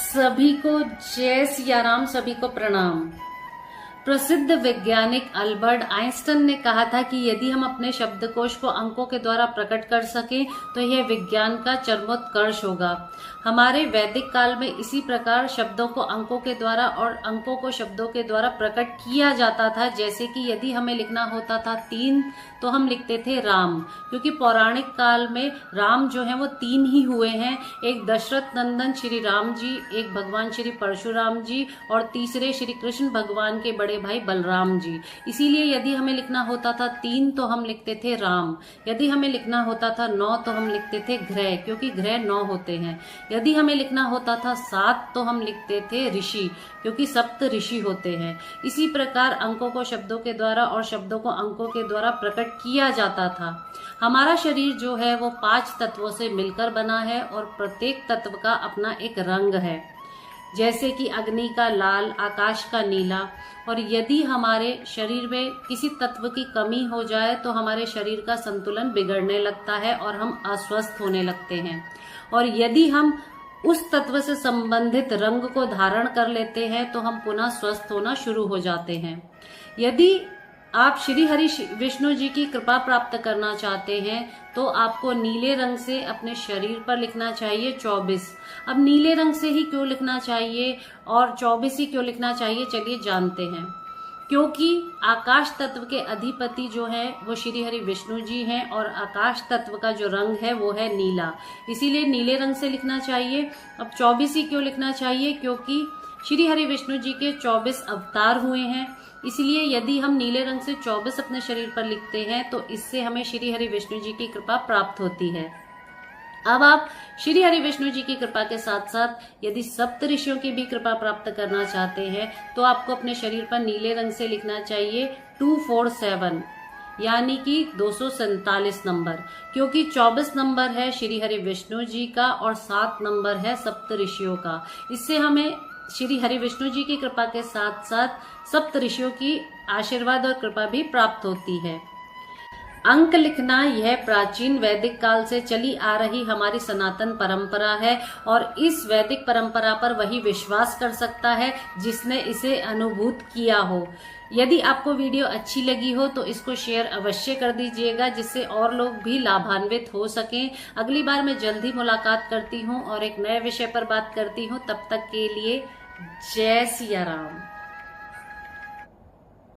सभी को जय सिया राम, सभी को प्रणाम। प्रसिद्ध वैज्ञानिक अल्बर्ट आइंस्टाइन ने कहा था कि यदि हम अपने शब्दकोश को अंकों के द्वारा प्रकट कर सकें तो यह विज्ञान का चरमोत्कर्ष होगा। हमारे वैदिक काल में इसी प्रकार शब्दों को अंकों के द्वारा और अंकों को शब्दों के द्वारा प्रकट किया जाता था। जैसे कि यदि हमें लिखना होता था 3 तो हम लिखते थे राम, क्योंकि पौराणिक काल में राम जो है वो 3 ही हुए हैं। एक दशरथ नंदन श्री राम जी, एक भगवान श्री परशुराम जी और तीसरे श्री कृष्ण भगवान के बड़े भाई बलराम जी। इसीलिए यदि हमें लिखना होता था 3 तो हम लिखते थे राम, यदि हमें लिखना होता था 9 तो हम लिखते थे ग्रह, क्योंकि ग्रह 9 होते हैं। यदि हमें लिखना होता था 7 तो हम लिखते थे ऋषि, क्योंकि 7 ऋषि होते हैं। इसी प्रकार अंकों को शब्दों के द्वारा और शब्दों को अंकों के द्वारा प्रकट किया जाता था। हमारा शरीर जो है वो 5 तत्वों से मिलकर बना है और प्रत्येक तत्व का अपना एक रंग है, जैसे कि अग्नि का लाल, आकाश का नीला। और यदि हमारे शरीर में किसी तत्व की कमी हो जाए तो हमारे शरीर का संतुलन बिगड़ने लगता है और हम अस्वस्थ होने लगते हैं। और यदि हम उस तत्व से संबंधित रंग को धारण कर लेते हैं तो हम पुनः स्वस्थ होना शुरू हो जाते हैं। यदि आप श्री हरि विष्णु जी की कृपा प्राप्त करना चाहते हैं तो आपको नीले रंग से अपने शरीर पर लिखना चाहिए 24। अब नीले रंग से ही क्यों लिखना चाहिए और 24 ही क्यों लिखना चाहिए, चलिए जानते हैं। क्योंकि आकाश तत्व के अधिपति जो है वो श्री हरि विष्णु जी हैं और आकाश तत्व का जो रंग है वो है नीला, इसीलिए नीले रंग से लिखना चाहिए। अब 24 ही क्यों लिखना चाहिए, क्योंकि श्री हरि विष्णु जी के 24 अवतार हुए हैं। इसलिए यदि हम नीले रंग से 24 अपने शरीर पर लिखते हैं तो इससे हमें श्री हरि विष्णु जी की कृपा प्राप्त होती है। अब आप श्री हरि विष्णु जी की कृपा के साथ साथ यदि सप्त ऋषियों की भी कृपा प्राप्त करना चाहते हैं तो आपको अपने शरीर पर नीले रंग से लिखना चाहिए 247, यानी कि 247 नंबर, क्योंकि 24 नंबर है श्री हरि विष्णु जी का और 7 नंबर है सप्त ऋषियों का। इससे हमें श्री हरि विष्णु जी की कृपा के साथ साथ सप्त ऋषियों की आशीर्वाद और कृपा भी प्राप्त होती है। अंक लिखना यह प्राचीन वैदिक काल से चली आ रही हमारी सनातन परंपरा है और इस वैदिक परंपरा पर वही विश्वास कर सकता है जिसने इसे अनुभूत किया हो। यदि आपको वीडियो अच्छी लगी हो तो इसको शेयर अवश्य कर दीजिएगा, जिससे और लोग भी लाभान्वित हो सकें। अगली बार मैं जल्दी मुलाकात करती हूँ और एक नए विषय पर बात करती हूँ। तब तक के लिए जय सिया राम।